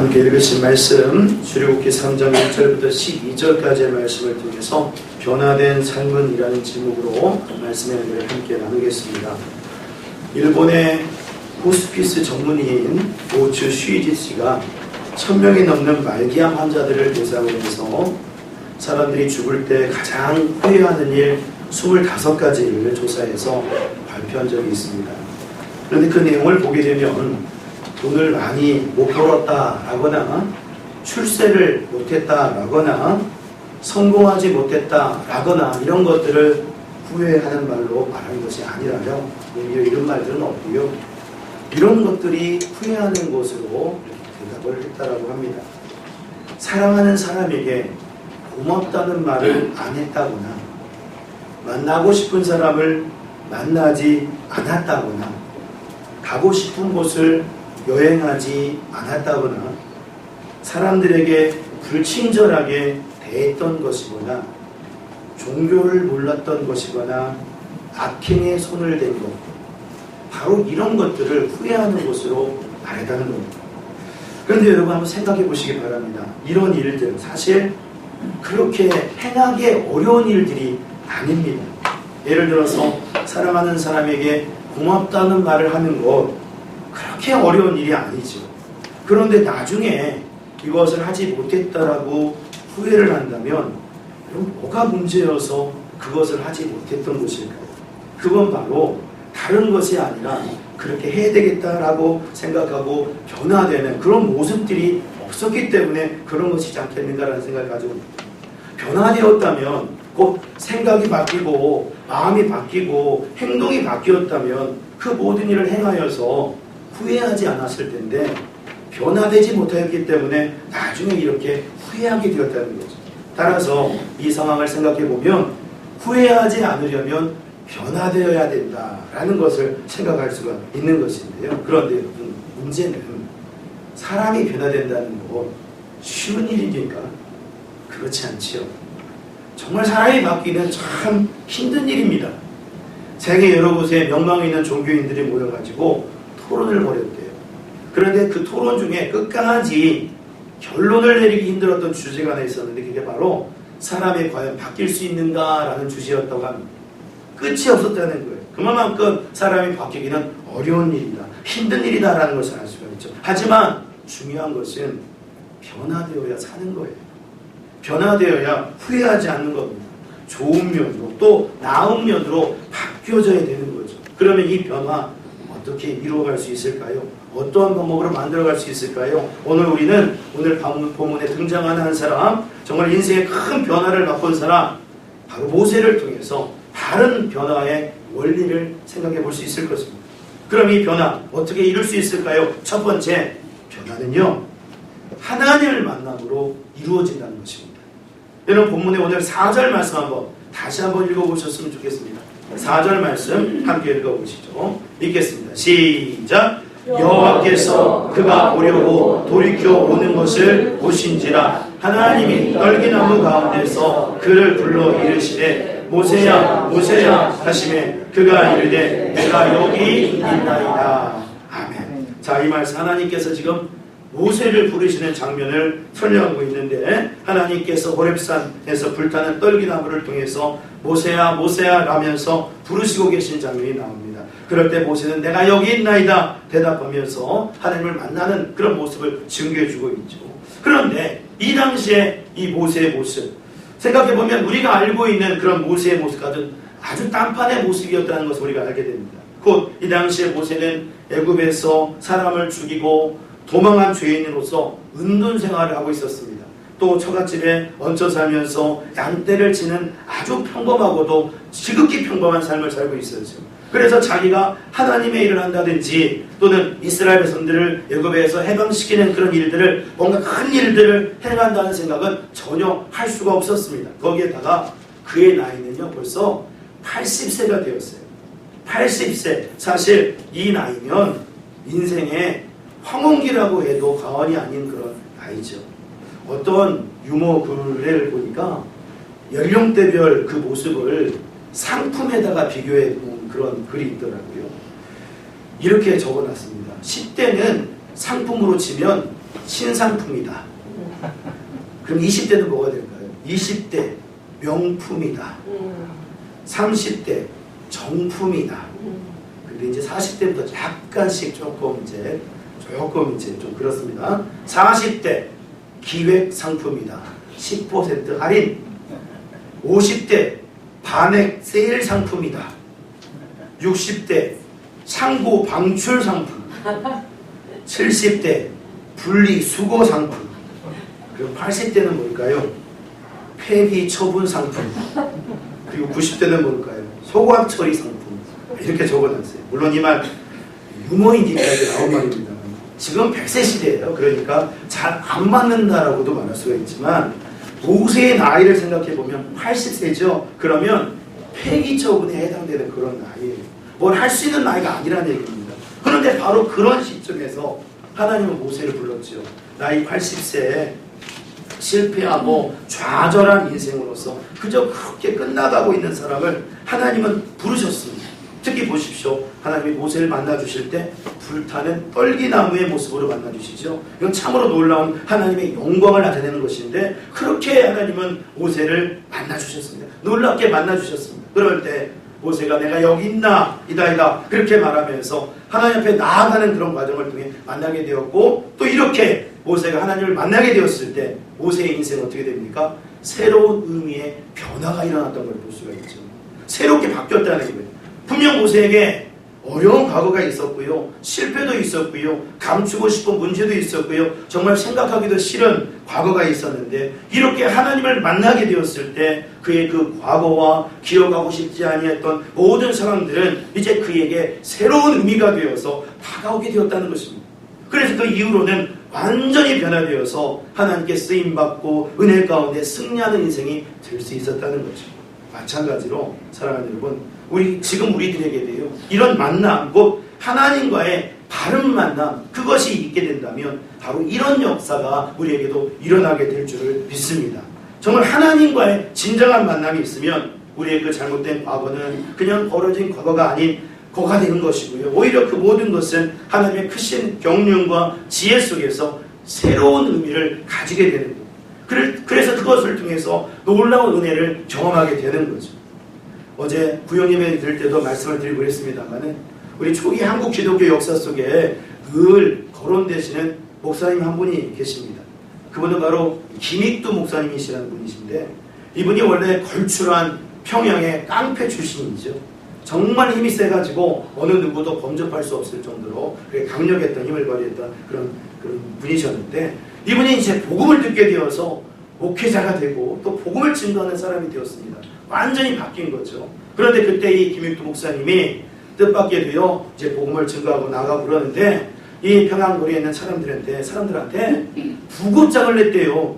함께 읽으신 말씀 출애굽기 3장 1절부터 12절까지의 말씀을 통해서 변화된 삶은이라는 제목으로 말씀의 은혜를 함께 나누겠습니다. 일본의 호스피스 전문의인 오츠 슈이지 씨가 1000명이 넘는 말기암 환자들을 대상으로 해서 사람들이 죽을 때 가장 후회하는 일 25가지를 조사해서 발표한 적이 있습니다. 그런데 그 내용을 보게 되면 돈을 많이 못 벌었다라거나 출세를 못했다라거나 성공하지 못했다라거나 이런 것들을 후회하는 말로 말한 것이 아니라요. 이런 말들은 없고요. 이런 것들이 후회하는 것으로 대답을 했다라고 합니다. 사랑하는 사람에게 고맙다는 말을 안 했다거나 만나고 싶은 사람을 만나지 않았다거나 가고 싶은 곳을 여행하지 않았다거나 사람들에게 불친절하게 대했던 것이거나 종교를 몰랐던 것이거나 악행에 손을 댄 것, 바로 이런 것들을 후회하는 것으로 말했다는 겁니다. 그런데 여러분 한번 생각해 보시기 바랍니다. 이런 일들 사실 그렇게 행하기 어려운 일들이 아닙니다. 예를 들어서 사랑하는 사람에게 고맙다는 말을 하는 것, 그렇게 어려운 일이 아니죠. 그런데 나중에 이것을 하지 못했다라고 후회를 한다면 그럼 뭐가 문제여서 그것을 하지 못했던 것일까요? 그건 바로 다른 것이 아니라 그렇게 해야 되겠다라고 생각하고 변화되는 그런 모습들이 없었기 때문에 그런 것이지 않겠는가라는 생각을 가지고 있습니다. 변화되었다면 곧 생각이 바뀌고 마음이 바뀌고 행동이 바뀌었다면 그 모든 일을 행하여서 후회하지 않았을 텐데 변화되지 못하였기 때문에 나중에 이렇게 후회하게 되었다는 거죠. 따라서 이 상황을 생각해 보면 후회하지 않으려면 변화되어야 된다라는 것을 생각할 수가 있는 것인데요. 그런데 여러분, 문제는 사람이 변화된다는 거 쉬운 일입니까? 그렇지 않지요. 정말 사람이 바뀌는 참 힘든 일입니다. 세계 여러 곳에 명망 있는 종교인들이 모여가지고 토론을 벌였대요. 그런데 그 토론 중에 끝까지 결론을 내리기 힘들었던 주제가 하나 있었는데 그게 바로 사람이 과연 바뀔 수 있는가라는 주제였다고 합니다. 끝이 없었다는 거예요. 그만큼 사람이 바뀌기는 어려운 일이다, 힘든 일이다라는 것을 알 수가 있죠. 하지만 중요한 것은 변화되어야 사는 거예요. 변화되어야 후회하지 않는 겁니다. 좋은 면으로 또 나은 면으로 바뀌어져야 되는 거죠. 그러면 이 변화 어떻게 이루어갈 수 있을까요? 어떠한 방법으로 만들어갈 수 있을까요? 오늘 본문에 등장하는 한 사람, 정말 인생의 큰 변화를 맛본 사람, 바로 모세를 통해서 다른 변화의 원리를 생각해 볼 수 있을 것입니다. 그럼 이 변화 어떻게 이룰 수 있을까요? 첫 번째 변화는요, 하나님을 만남으로 이루어진다는 것입니다. 여러분 본문의 오늘 4절 말씀 다시 한번 읽어보셨으면 좋겠습니다. 4절 말씀 함께 읽어보시죠. 읽겠습니다. 시작. 여호와께서 그가 보려고 돌이켜 오는 것을 보신지라 하나님이 떨기나무 가운데서 그를 불러 이르시되 모세야 모세야 하시매 그가 이르되 내가 여기 있나이다. 아멘. 자, 이 말씀 하나님께서 지금 모세를 부르시는 장면을 설명하고 있는데 하나님께서 호렙산에서 불타는 떨기나무를 통해서 모세야 모세야 라면서 부르시고 계신 장면이 나옵니다. 그럴 때 모세는 내가 여기 있나이다 대답하면서 하나님을 만나는 그런 모습을 증거해주고 있죠. 그런데 이 당시에 이 모세의 모습 생각해보면 우리가 알고 있는 그런 모세의 모습과는 아주 딴판의 모습이었다는 것을 우리가 알게 됩니다. 곧 이 당시에 모세는 애굽에서 사람을 죽이고 도망한 죄인으로서 은둔 생활을 하고 있었습니다. 또 처갓집에 얹혀 살면서 양떼를 치는 아주 평범하고도 지극히 평범한 삶을 살고 있었죠. 그래서 자기가 하나님의 일을 한다든지 또는 이스라엘 백성들을 애굽에서 해방시키는 그런 일들을 뭔가 큰 일들을 행한다는 생각은 전혀 할 수가 없었습니다. 거기에다가 그의 나이는요 벌써 80세가 되었어요. 80세. 사실 이 나이면 인생의 황혼기라고 해도 과언이 아닌 그런 나이죠. 어떤 유머 글을 보니까 연령대별 그 모습을 상품에다가 비교해 본 그런 글이 있더라고요. 이렇게 적어놨습니다. 10대는 상품으로 치면 신상품이다. 그럼 20대는 뭐가 될까요? 20대 명품이다. 30대 정품이다. 근데 이제 40대부터 약간씩 조금 이제 좀 그렇습니다. 40대 기획 상품이다. 10% 할인. 50대 반액 세일 상품이다. 60대 창고 방출 상품. 70대 분리 수거 상품. 그리고 80대는 뭘까요? 폐기 처분 상품. 그리고 90대는 뭘까요? 소각 처리 상품. 이렇게 적어놨어요. 물론 이 말 유머이니까 나온 말입니다. 지금 100세 시대예요. 그러니까 잘 안 맞는다라고도 말할 수가 있지만 모세의 나이를 생각해보면 80세죠. 그러면 폐기 처분에 해당되는 그런 나이예요. 뭘 할 수 있는 나이가 아니라는 얘기입니다. 그런데 바로 그런 시점에서 하나님은 모세를 불렀죠. 나이 80세에 실패하고 좌절한 인생으로서 그저 그렇게 끝나가고 있는 사람을 하나님은 부르셨습니다. 특히 보십시오. 하나님이 모세를 만나주실 때 불타는 떨기나무의 모습으로 만나주시죠. 이건 참으로 놀라운 하나님의 영광을 나타내는 것인데 그렇게 하나님은 모세를 만나주셨습니다. 놀랍게 만나주셨습니다. 그럴 때 모세가 내가 여기 있나 이다 그렇게 말하면서 하나님 앞에 나아가는 그런 과정을 통해 만나게 되었고 또 이렇게 모세가 하나님을 만나게 되었을 때 모세의 인생은 어떻게 됩니까? 새로운 의미의 변화가 일어났던 걸 볼 수가 있죠. 새롭게 바뀌었다는 거예요. 분명 모세에게 어려운 과거가 있었고요. 실패도 있었고요. 감추고 싶은 문제도 있었고요. 정말 생각하기도 싫은 과거가 있었는데 이렇게 하나님을 만나게 되었을 때 그의 그 과거와 기억하고 싶지 아니했던 모든 상황들은 이제 그에게 새로운 의미가 되어서 다가오게 되었다는 것입니다. 그래서 그 이후로는 완전히 변화되어서 하나님께 쓰임받고 은혜 가운데 승리하는 인생이 될 수 있었다는 거죠. 마찬가지로 사랑하는 여러분, 지금 우리들에게도요, 이런 만남, 곧 하나님과의 바른 만남, 그것이 있게 된다면 바로 이런 역사가 우리에게도 일어나게 될 줄을 믿습니다. 정말 하나님과의 진정한 만남이 있으면 우리의 그 잘못된 과거는 그냥 벌어진 과거가 아닌 거가 되는 것이고요. 오히려 그 모든 것은 하나님의 크신 경륜과 지혜 속에서 새로운 의미를 가지게 되는 거예요. 그래서 그것을 통해서 놀라운 은혜를 경험하게 되는 거죠. 어제 구형예배 드릴 때도 말씀을 드리고 그랬습니다만 우리 초기 한국 기독교 역사 속에 늘 거론되시는 목사님 한 분이 계십니다. 그분은 바로 김익두 목사님이시라는 분이신데 이분이 원래 걸출한 평양의 깡패 출신이죠. 정말 힘이 세가지고 어느 누구도 범접할 수 없을 정도로 강력했던 힘을 발휘했던 그런 분이셨는데 이분이 이제 복음을 듣게 되어서 목회자가 되고 또 복음을 증거하는 사람이 되었습니다. 완전히 바뀐 거죠. 그런데 그때 이 김익두 목사님이 뜻밖의 되어 이제 복음을 증거하고 나가고 그러는데 이 평양거리에 있는 사람들한테 부고장을 냈대요.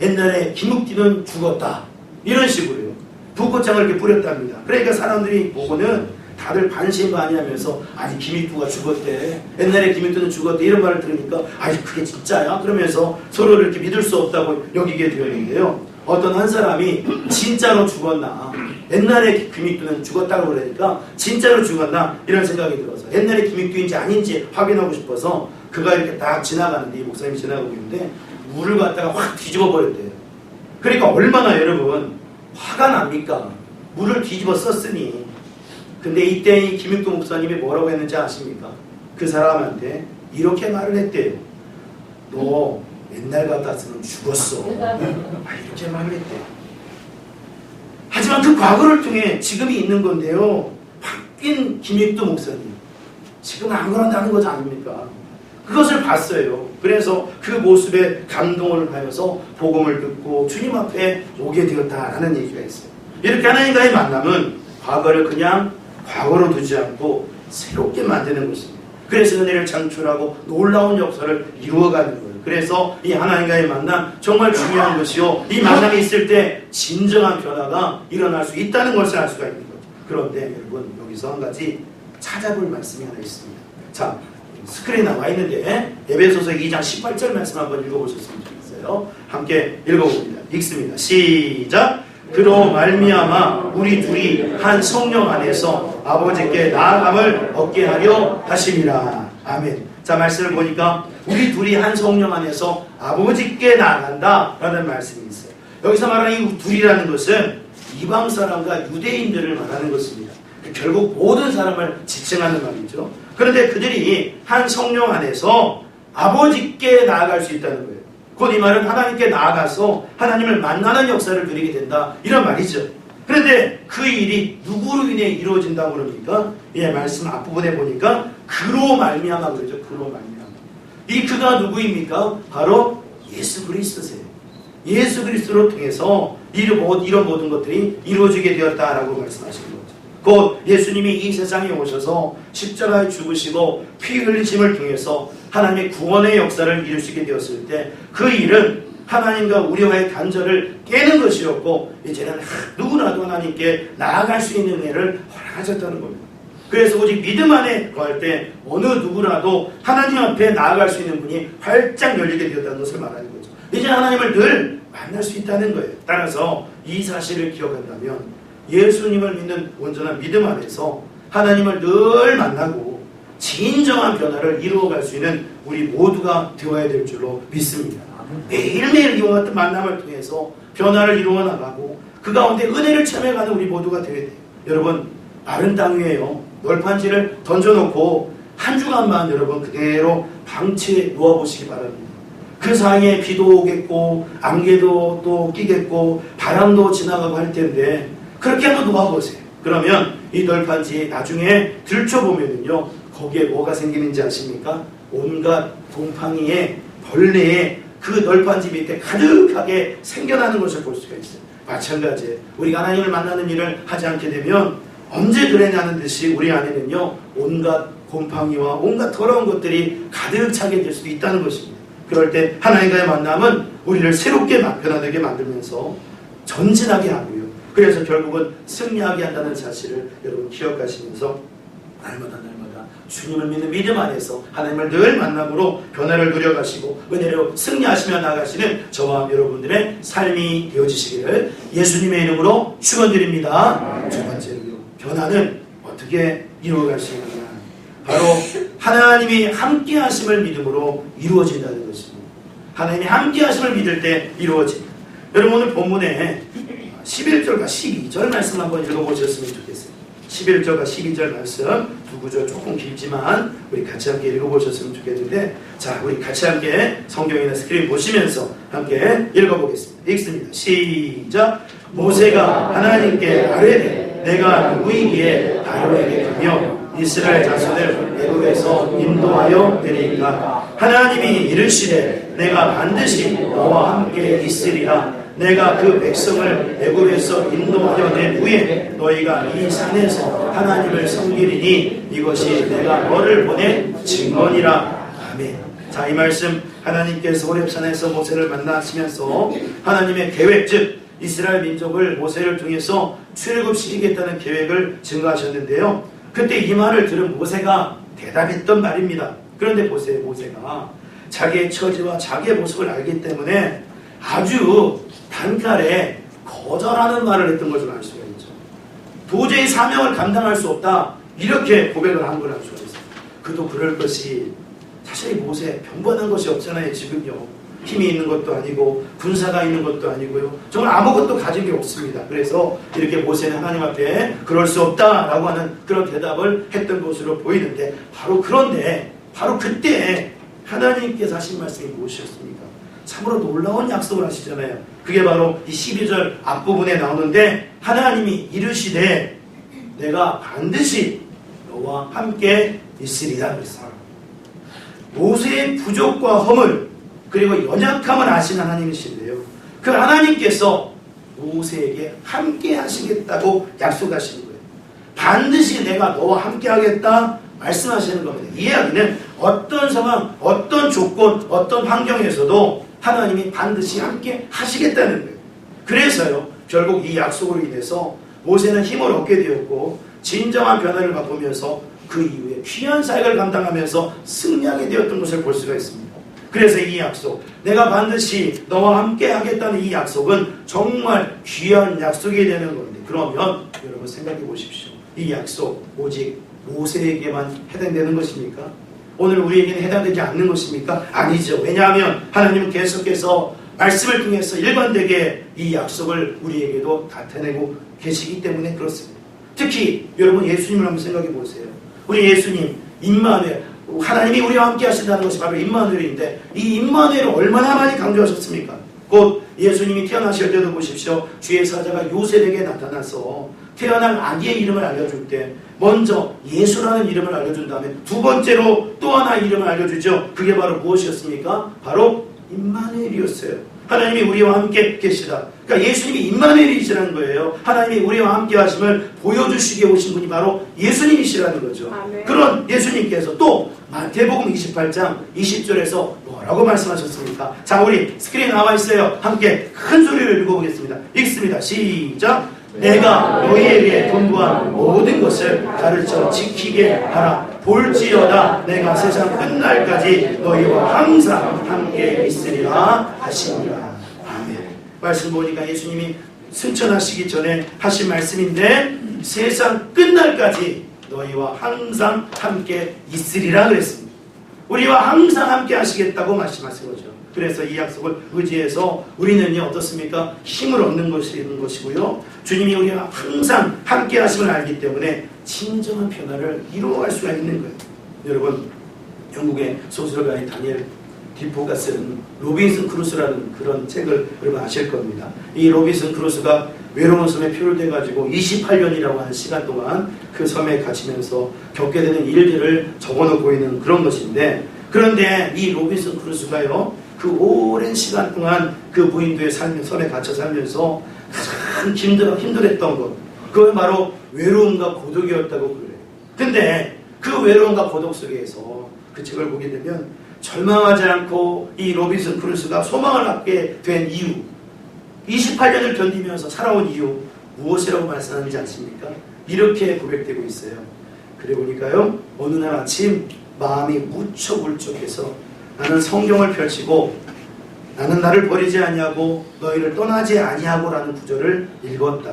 옛날에 김익두는 죽었다. 이런 식으로요. 부고장을 이렇게 뿌렸답니다. 그러니까 사람들이 보고는 다들 반신반의하면서 아니 김익두가 죽었대. 옛날에 김익두는 죽었대. 이런 말을 들으니까 아니 그게 진짜야? 그러면서 서로를 이렇게 믿을 수 없다고 여기게 되었는데요. 어떤 한 사람이 진짜로 죽었나? 옛날에 김익두는 죽었다고 그러니까 진짜로 죽었나? 이런 생각이 들어서 옛날에 김익두인지 아닌지 확인하고 싶어서 그가 이렇게 딱 지나가는데 이 목사님이 지나가고 있는데 물을 갖다가 확 뒤집어 버렸대요. 그러니까 얼마나 여러분 화가 납니까? 물을 뒤집어 썼으니. 근데 이때 이 김익두 목사님이 뭐라고 했는지 아십니까? 그 사람한테 이렇게 말을 했대요. 너 옛날 같았으면 죽었어. 이렇게 말을 했대요. 하지만 그 과거를 통해 지금이 있는 건데요. 바뀐 김익두 목사님. 지금은 안 그런다는 거지 아닙니까? 그것을 봤어요. 그래서 그 모습에 감동을 하여서 복음을 듣고 주님 앞에 오게 되었다라는 얘기가 있어요. 이렇게 하나님과의 만남은 과거를 그냥 과거로 두지 않고 새롭게 만드는 것입니다. 그래서 은혜를 창출하고 놀라운 역사를 이루어가는 거예요. 그래서 이 하나님과의 만남 정말 중요한 것이요. 이 만남이 있을 때 진정한 변화가 일어날 수 있다는 것을 알 수가 있는 거죠. 그런데 여러분 여기서 한 가지 찾아볼 말씀이 하나 있습니다. 자, 스크린에 나와 있는데 에베소서 2장 18절 말씀 한번 읽어보셨으면 좋겠어요. 함께 읽어봅니다. 읽습니다. 시작. 그로 말미암아 우리 둘이 한 성령 안에서 아버지께 나아감을 얻게 하려 하심이라. 아멘. 자, 말씀을 보니까 우리 둘이 한 성령 안에서 아버지께 나아간다 라는 말씀이 있어요. 여기서 말하는 이 둘이라는 것은 이방 사람과 유대인들을 말하는 것입니다. 결국 모든 사람을 지칭하는 말이죠. 그런데 그들이 한 성령 안에서 아버지께 나아갈 수 있다는 거예요. 곧 이 말은 하나님께 나아가서 하나님을 만나는 역사를 누리게 된다, 이런 말이죠. 그런데 그 일이 누구로 인해 이루어진다고 그럽니까? 예, 말씀 앞부분에 보니까 그로 말미암아 그러죠. 그로 말미암아. 이 그가 누구입니까? 바로 예수 그리스도세요. 예수 그리스도로 통해서 이런 모든 것들이 이루어지게 되었다라고 말씀하시는 거죠. 곧 예수님이 이 세상에 오셔서 십자가에 죽으시고 피 흘리심을 통해서 하나님의 구원의 역사를 이루시게 되었을 때 그 일은 하나님과 우리와의 단절을 깨는 것이었고, 이제는 누구나도 하나님께 나아갈 수 있는 은혜를 허락하셨다는 겁니다. 그래서 오직 믿음 안에 거할 때 어느 누구라도 하나님 앞에 나아갈 수 있는 문이 활짝 열리게 되었다는 것을 말하는 거죠. 이제 하나님을 늘 만날 수 있다는 거예요. 따라서 이 사실을 기억한다면 예수님을 믿는 온전한 믿음 안에서 하나님을 늘 만나고 진정한 변화를 이루어갈 수 있는 우리 모두가 되어야 될 줄로 믿습니다. 매일매일 이와 같은 만남을 통해서 변화를 이루어 나가고 그 가운데 은혜를 체험해가는 우리 모두가 되어야 돼요. 여러분, 마른 땅 위에요, 널판지를 던져놓고 한 주간만 여러분 그대로 방치해 놓아보시기 바랍니다. 그 사이에 비도 오겠고 안개도 또 끼겠고 바람도 지나가고 할 텐데 그렇게 한번 놓아보세요. 그러면 이 널판지 나중에 들춰보면은요, 거기에 뭐가 생기는지 아십니까? 온갖 곰팡이에 벌레에 그 널판지 밑에 가득하게 생겨나는 것을 볼 수가 있어요. 마찬가지예요. 우리가 하나님을 만나는 일을 하지 않게 되면 언제 그랬냐는 듯이 우리 안에는요, 온갖 곰팡이와 온갖 더러운 것들이 가득 차게 될 수도 있다는 것입니다. 그럴 때 하나님과의 만남은 우리를 새롭게 변화되게 만들면서 전진하게 하고요, 그래서 결국은 승리하게 한다는 사실을 여러분 기억하시면서 날마다 주님을 믿는 믿음 안에서 하나님을 늘 만남으로 변화를 누려가시고 은혜로 승리하시며 나가시는 저와 여러분들의 삶이 되어지시기를 예수님의 이름으로 축원드립니다. 두 번째로요, 변화는 어떻게 이루어갈 수 있느냐? 바로 하나님이 함께 하심을 믿음으로 이루어진다는 것입니다. 하나님이 함께 하심을 믿을 때 이루어집니다. 여러분, 오늘 본문에 11절과 12절 말씀 한번 읽어보셨으면 좋겠어요. 11절과 12절 말씀 두 구절 조금 길지만 우리 같이 함께 읽어보셨으면 좋겠는데, 자, 우리 같이 함께 성경이나 스크린 보시면서 함께 읽어보겠습니다. 읽습니다. 시작. 모세가 하나님께 아뢰되 내가 누구이기에 바로에게 가며 이스라엘 자손을 애굽에서 인도하여 내리까? 하나님이 이르시되 내가 반드시 너와 함께 있으리라. 내가 그 백성을 애굽에서 인도하여 낸 후에 너희가 이 산에서 하나님을 섬기리니 이것이 내가 너를 보낸 증거니라. 아멘. 자, 이 말씀 하나님께서 호렙산에서 모세를 만나시면서 하나님의 계획, 즉 이스라엘 민족을 모세를 통해서 출애굽시키겠다는 계획을 증거하셨는데요, 그때 이 말을 들은 모세가 대답했던 말입니다. 그런데 보세요, 모세가 자기의 처지와 자기의 모습을 알기 때문에 아주 단칼에 거절하는 말을 했던 것을 알 수가 있죠. 도저히 사명을 감당할 수 없다, 이렇게 고백을 한 걸 알 수가 있어요. 그도 그럴 것이, 사실 모세 평범한 것이 없잖아요. 지금요, 힘이 있는 것도 아니고 군사가 있는 것도 아니고요, 정말 아무것도 가진 게 없습니다. 그래서 이렇게 모세는 하나님 앞에 그럴 수 없다라고 하는 그런 대답을 했던 것으로 보이는데, 바로 그때 하나님께서 하신 말씀이 무엇이었습니까? 참으로 놀라운 약속을 하시잖아요. 그게 바로 이 12절 앞부분에 나오는데, 하나님이 이르시되 내가 반드시 너와 함께 있으리라 그랬어요. 모세의 부족과 허물 그리고 연약함을 아신 하나님이신데요, 그 하나님께서 모세에게 함께 하시겠다고 약속하시는 거예요. 반드시 내가 너와 함께 하겠다 말씀하시는 겁니다. 이 이야기는 어떤 상황, 어떤 조건, 어떤 환경에서도 하나님이 반드시 함께 하시겠다는 거예요. 그래서요, 결국 이 약속으로 인해서 모세는 힘을 얻게 되었고 진정한 변화를 맛보면서 그 이후에 귀한 사역을 감당하면서 승리하게 되었던 것을 볼 수가 있습니다. 그래서 이 약속, 내가 반드시 너와 함께 하겠다는 이 약속은 정말 귀한 약속이 되는 건데, 그러면 여러분 생각해 보십시오. 이 약속 오직 모세에게만 해당되는 것입니까? 오늘 우리에게는 해당되지 않는 것입니까? 아니죠. 왜냐하면 하나님은 계속해서 말씀을 통해서 일관되게 이 약속을 우리에게도 나타내고 계시기 때문에 그렇습니다. 특히 여러분 예수님을 한번 생각해 보세요. 우리 예수님 임마누엘, 하나님이 우리와 함께 하신다는 것이 바로 임마누엘인데 이 임마누엘을 얼마나 많이 강조하셨습니까? 곧 예수님이 태어나실 때도 보십시오. 주의 사자가 요셉에게 나타나서 태어날 아기의 이름을 알려줄 때 먼저 예수라는 이름을 알려준 다음에 두 번째로 또 하나 이름을 알려주죠. 그게 바로 무엇이었습니까? 바로 임마누엘이었어요. 하나님이 우리와 함께 계시다. 그러니까 예수님이 임마누엘이시라는 거예요. 하나님이 우리와 함께 하심을 보여주시게 오신 분이 바로 예수님이시라는 거죠. 아멘. 그런 예수님께서 또 마태복음 28장 20절에서 뭐라고 말씀하셨습니까? 자, 우리 스크린 나와 있어요. 함께 큰 소리로 읽어보겠습니다. 읽습니다. 시작. 내가 너희에게 분부한 모든 것을 가르쳐 지키게 하라. 볼지어다 내가 세상 끝날까지 너희와 항상 함께 있으리라 하시니라. 아멘. 말씀 보니까 예수님이 승천하시기 전에 하신 말씀인데 세상 끝날까지 너희와 항상 함께 있으리라 그랬습니다. 우리와 항상 함께 하시겠다고 말씀하신 거죠. 그래서 이 약속을 의지해서 우리는요 어떻습니까? 힘을 얻는 것이고요. 주님이 우리와 항상 함께 하심을 알기 때문에 진정한 변화를 이루어갈 수가 있는 거예요. 여러분 영국의 소설가인 다니엘 디포가 쓴 로빈슨 크루소라는 그런 책을 여러분 아실 겁니다. 이 로빈슨 크루소가 외로운 섬에 표류돼가지고 28년이라고 하는 시간 동안 그 섬에 갇히면서 겪게 되는 일들을 적어놓고 있는 그런 것인데, 그런데 이 로빈슨 크루소가요 그 오랜 시간 동안 그 무인도에 섬에 갇혀 살면서 가장 힘들었던 것, 그건 바로 외로움과 고독이었다고 그래요. 근데 그 외로움과 고독 속에서 그 책을 보게 되면 절망하지 않고 이 로빈슨 크루소가 소망을 갖게 된 이유, 28년을 견디면서 살아온 이유 무엇이라고 말씀하는지 아십니까? 이렇게 고백되고 있어요. 그래 보니까요 어느 날 아침 마음이 무척 울적해서 나는 성경을 펼치고 나는 나를 버리지 아니하고 너희를 떠나지 아니하고 라는 구절을 읽었다.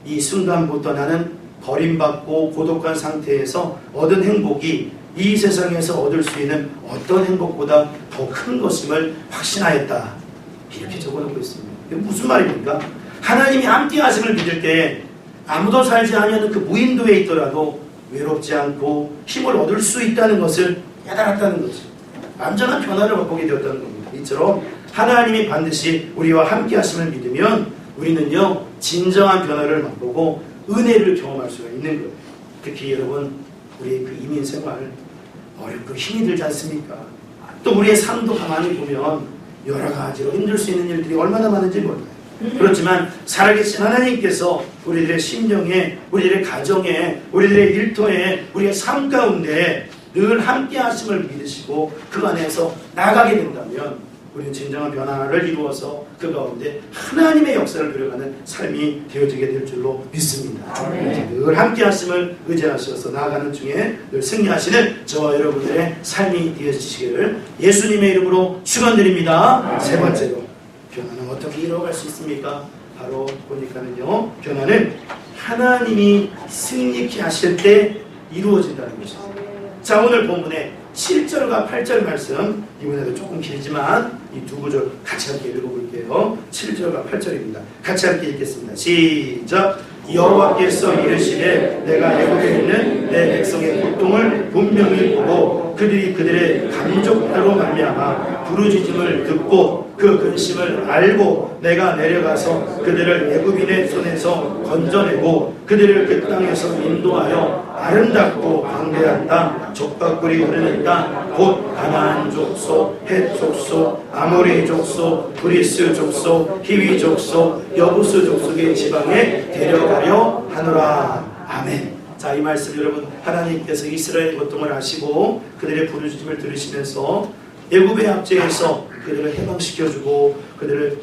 이 순간부터 나는 버림받고 고독한 상태에서 얻은 행복이 이 세상에서 얻을 수 있는 어떤 행복보다 더 큰 것임을 확신하였다. 이렇게 적어놓고 있습니다. 이게 무슨 말입니까? 하나님이 함께 하심을 믿을 때 아무도 살지 아니하는 그 무인도에 있더라도 외롭지 않고 힘을 얻을 수 있다는 것을 깨달았다는 거죠. 완전한 변화를 맛보게 되었다는 겁니다. 이처럼 하나님이 반드시 우리와 함께 하심을 믿으면 우리는요 진정한 변화를 맛보고 은혜를 경험할 수가 있는 거예요. 특히 여러분 우리의 그 이민 생활 어렵고 힘이 들지 않습니까? 또 우리의 삶도 가만히 보면 여러 가지로 힘들 수 있는 일들이 얼마나 많은지 몰라요. 그렇지만 살아계신 하나님께서 우리들의 심령에, 우리들의 가정에, 우리들의 일터에, 우리의 삶 가운데 늘 함께 하심을 믿으시고 그 안에서 나가게 된다면 우리는 진정한 변화를 이루어서 그 가운데 하나님의 역사를 누려가는 삶이 되어지게 될 줄로 믿습니다. 늘 함께 하심을 의지하셔서 나아가는 중에 늘 승리하시는 저와 여러분들의 삶이 되어지시기를 예수님의 이름으로 축원드립니다. 세 번째로 변화는 어떻게 이루어갈 수 있습니까? 바로 보니까는요 변화는 하나님이 승리케 하실 때 이루어진다는 것입니다. 자, 오늘 본문에 7절과 8절 말씀, 이번에도 조금 길지만 이 두 구절 같이 함께 읽어볼게요. 7절과 8절입니다. 같이 함께 읽겠습니다. 시작. 여호와께서 이르시되 내가 애굽에 있는 내 백성의 고통을 분명히 보고 그들이 그들의 감족대로 말미암아 부르짖음을 듣고 그 근심을 알고 내가 내려가서 그들을 애굽인의 손에서 건져내고 그들을 그 땅에서 인도하여 아름답고 광대한 땅, 족박굴이 흐르는 땅, 곧 가나안 족속, 헷 족속, 아모리 족속, 브리스 족속, 히위 족속, 여부스 족속의 지방에 데려가려 하노라. 아멘. 자, 이 말씀 여러분 하나님께서 이스라엘 고통을 아시고 그들의 부르짖음을 들으시면서 애굽의 압제에서 그들을 해방시켜주고 그들을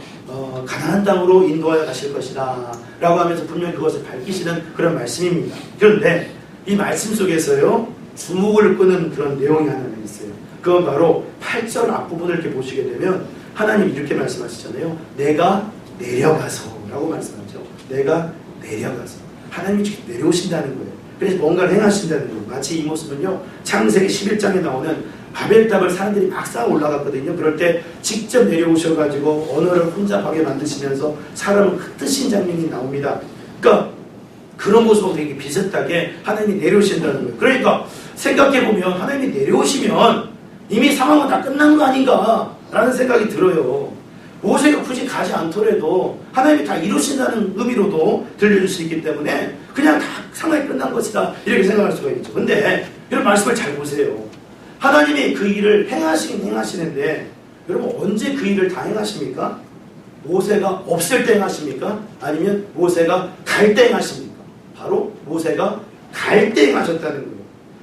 가나안 땅으로 인도하여 가실 것이다 라고 하면서 분명히 그것을 밝히시는 그런 말씀입니다. 그런데 이 말씀 속에서요 주목을 끄는 그런 내용이 하나 있어요. 그건 바로 8절 앞부분을 이렇게 보시게 되면 하나님이 이렇게 말씀하시잖아요. 내가 내려가서 라고 말씀하죠. 내가 내려가서 하나님이 직접 내려오신다는 거예요. 그래서 뭔가를 행하신다는 거예요. 마치 이 모습은요, 창세기 11장에 나오는 바벨탑을 사람들이 막 쌓아 올라갔거든요. 그럴 때 직접 내려오셔가지고 언어를 혼잡하게 만드시면서 사람을 흩으신 장면이 나옵니다. 그러니까 그런 모습하고 되게 비슷하게 하나님이 내려오신다는 거예요. 그러니까 생각해보면 하나님이 내려오시면 이미 상황은 다 끝난 거 아닌가 라는 생각이 들어요. 모세가 굳이 가지 않더라도 하나님이 다 이루신다는 의미로도 들려줄 수 있기 때문에 그냥 다 상황이 끝난 것이다 이렇게 생각할 수가 있죠. 근데 이런 말씀을 잘 보세요. 하나님이 그 일을 행하시긴 행하시는데 여러분 언제 그 일을 다 행하십니까? 모세가 없을 때 행하십니까? 아니면 모세가 갈 때 행하십니까? 바로 모세가 갈 때 행하셨다는 거예요.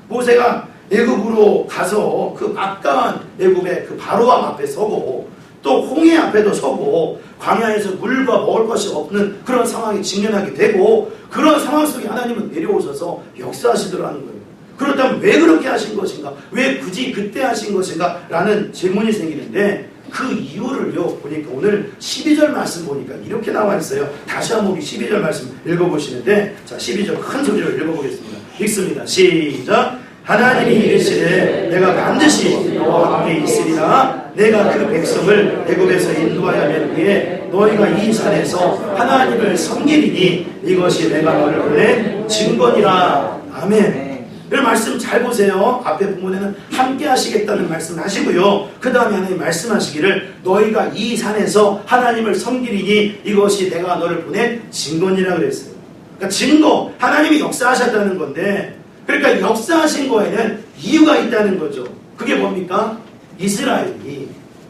모세가 애굽으로 가서 그 막강한 애굽의 그 바로왕 앞에 서고 또 홍해 앞에도 서고 광야에서 물과 먹을 것이 없는 그런 상황에 직면하게 되고 그런 상황 속에 하나님은 내려오셔서 역사하시더라는 거예요. 그렇다면 왜 그렇게 하신 것인가? 왜 굳이 그때 하신 것인가? 라는 질문이 생기는데 그 이유를요 보니까 오늘 12절 말씀 보니까 이렇게 나와 있어요. 다시 한번 우리 12절 말씀 읽어보시는데 자 12절 큰 소리로 읽어보겠습니다. 읽습니다. 시작. 하나님이 이르시되 내가 반드시 너와 함께 있으리라. 내가 그 백성을 애굽에서 인도하여 낸 후에 너희가 이 산에서 하나님을 섬기리니 이것이 내가 너를 보낸 증거니라. 아멘. 이 말씀 잘 보세요. 앞에 본문에는 함께 하시겠다는 말씀을 하시고요. 그 다음에 하나님 말씀하시기를 너희가 이 산에서 하나님을 섬기리니 이것이 내가 너를 보낸 증거니라 그랬어요. 그러니까 증거, 하나님이 역사하셨다는 건데 그러니까 역사하신 거에는 이유가 있다는 거죠. 그게 뭡니까? 이스라엘이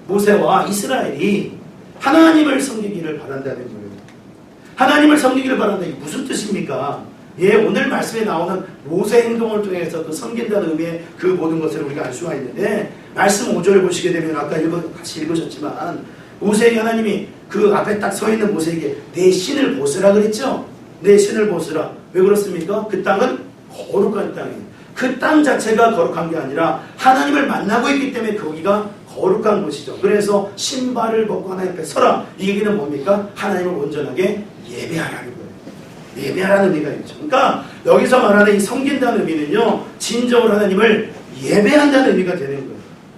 모세와 이스라엘이 하나님을 섬기기를 바란다는 거예요. 하나님을 섬기기를 바란다. 이게 무슨 뜻입니까? 예, 오늘 말씀에 나오는 모세 행동을 통해서 그 섬긴다는 의미의 그 모든 것을 우리가 알 수가 있는데 말씀 5절을 보시게 되면 아까 같이 읽으셨지만 모세에게 하나님이 그 앞에 딱 서 있는 모세에게 내 신을 보스라 그랬죠? 내 신을 보스라. 왜 그렇습니까? 그 땅은 거룩한 땅이에요. 그 땅 자체가 거룩한 게 아니라 하나님을 만나고 있기 때문에 거기가 거룩한 곳이죠. 그래서 신발을 벗고 하나님 앞에 서라. 이 얘기는 뭡니까? 하나님을 온전하게 예배하라는 거예요. 예배하라는 의미가 있죠. 그러니까 여기서 말하는 이 섬긴다는 의미는요, 진정으로 하나님을 예배한다는 의미가 되는 거예요.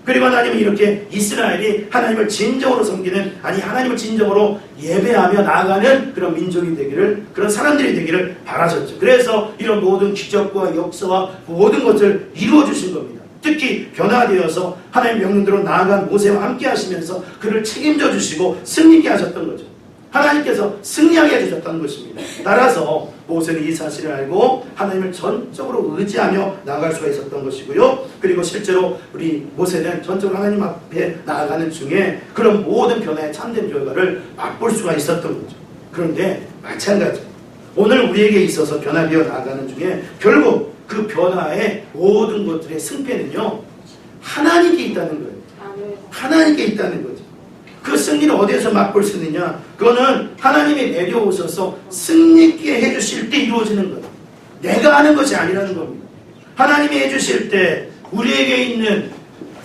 그리고 하나님은 이렇게 이스라엘이 하나님을 진정으로 섬기는, 아니 하나님을 진정으로 예배하며 나아가는 그런 민족이 되기를, 그런 사람들이 되기를 바라셨죠. 그래서 이런 모든 기적과 역사와 모든 것을 이루어 주신 겁니다. 특히 변화되어서 하나님의 명령대로 나아간 모세와 함께 하시면서 그를 책임져 주시고 승리케 하셨던 거죠. 하나님께서 승리하게 해주셨다는 것입니다. 따라서 모세는 이 사실을 알고 하나님을 전적으로 의지하며 나아갈 수가 있었던 것이고요. 그리고 실제로 우리 모세는 전적으로 하나님 앞에 나아가는 중에 그런 모든 변화의 참된 결과를 맛볼 수가 있었던 거죠. 그런데 마찬가지 오늘 우리에게 있어서 변화되어 나아가는 중에 결국 그 변화의 모든 것들의 승패는요 하나님께 있다는 거예요. 하나님께 있다는 거죠. 그 승리를 어디에서 맛볼 수 있느냐? 그거는 하나님이 내려오셔서 승리있게 해주실 때 이루어지는 거예요. 내가 하는 것이 아니라는 겁니다. 하나님이 해주실 때 우리에게 있는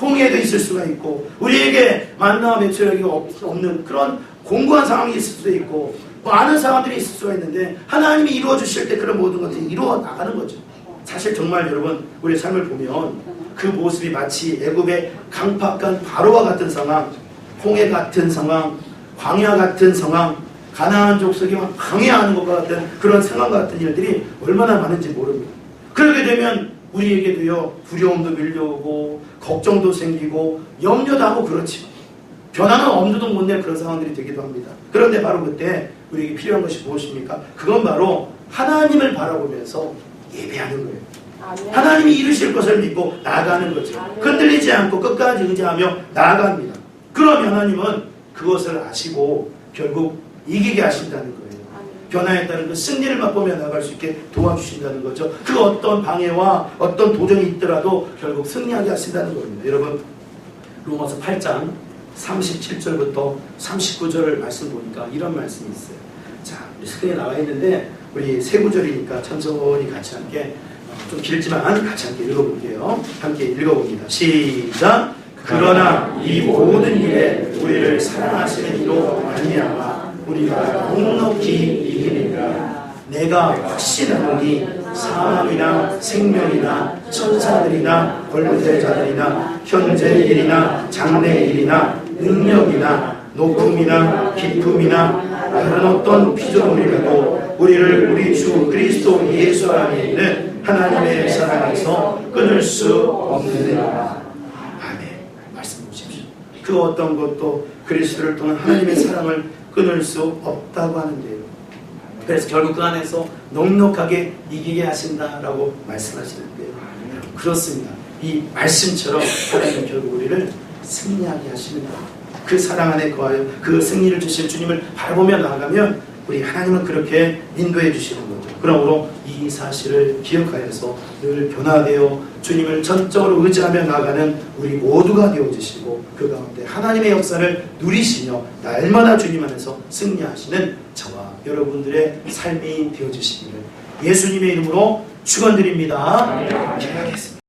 홍해도 있을 수가 있고 우리에게 만나와 매출력이 없는 그런 공고한 상황이 있을 수도 있고 많은 상황들이 있을 수가 있는데 하나님이 이루어 주실 때 그런 모든 것들이 이루어 나가는 거죠. 사실 정말 여러분 우리의 삶을 보면 그 모습이 마치 애굽의 강팍한 바로와 같은 상황, 홍해 같은 상황, 광야 같은 상황, 가나안 족속이 막 강해하는 것과 같은 그런 상황과 같은 일들이 얼마나 많은지 모릅니다. 그렇게 되면 우리에게도요 두려움도 밀려오고 걱정도 생기고 염려도 하고 그렇지. 변화는 엄두도 못 낼 그런 상황들이 되기도 합니다. 그런데 바로 그때 우리에게 필요한 것이 무엇입니까? 그건 바로 하나님을 바라보면서 예배하는 거예요. 하나님이 이루실 것을 믿고 나아가는 거죠. 흔들리지 않고 끝까지 의지하며 나아갑니다. 그러면 하나님은 그것을 아시고 결국 이기게 하신다는 거예요. 변화에 따른 그 승리를 맛보며 나아갈 수 있게 도와주신다는 거죠. 그 어떤 방해와 어떤 도전이 있더라도 결국 승리하게 하신다는 겁니다. 여러분 로마서 8장 37절부터 39절을 말씀 보니까 이런 말씀이 있어요. 자, 우리 스크린에 나와 있는데 우리 세 구절이니까 천천히 같이 함께 좀 길지만 같이 함께 읽어볼게요. 함께 읽어봅니다. 시작! 그러나 이 모든 일에 우리를 사랑하시는 이로 말미암아 우리가 넉넉히 이기니라. 내가 확신하노니 사망이나 생명이나 천사들이나 권세자들이나 현재 일이나 장래 일이나 능력이나 높음이나 깊음이나 다른 어떤 피조물이라도 우리를 우리 주 그리스도 예수 안에 있는 하나님의 사랑에서 끊을 수 없느니라. 아멘. 말씀 보십시오. 그 어떤 것도 그리스도를 통한 하나님의 사랑을 끊을 수 없다고 하는데요. 그래서 결국 그 안에서 넉넉하게 이기게 하신다라고 말씀하시는데요. 그렇습니다. 이 말씀처럼 하나님은 결국 우리를 승리하게 하십니다. 그 사랑 안에 거하여 그 승리를 주실 주님을 바라보며 나아가면 우리 하나님은 그렇게 인도해 주시는 거죠. 그러므로 이 사실을 기억하여서 늘 변화되어 주님을 전적으로 의지하며 나아가는 우리 모두가 되어주시고 그 가운데 하나님의 역사를 누리시며 날마다 주님 안에서 승리하시는 저와 여러분들의 삶이 되어주시기를 예수님의 이름으로 축원드립니다. 기도하겠습니다.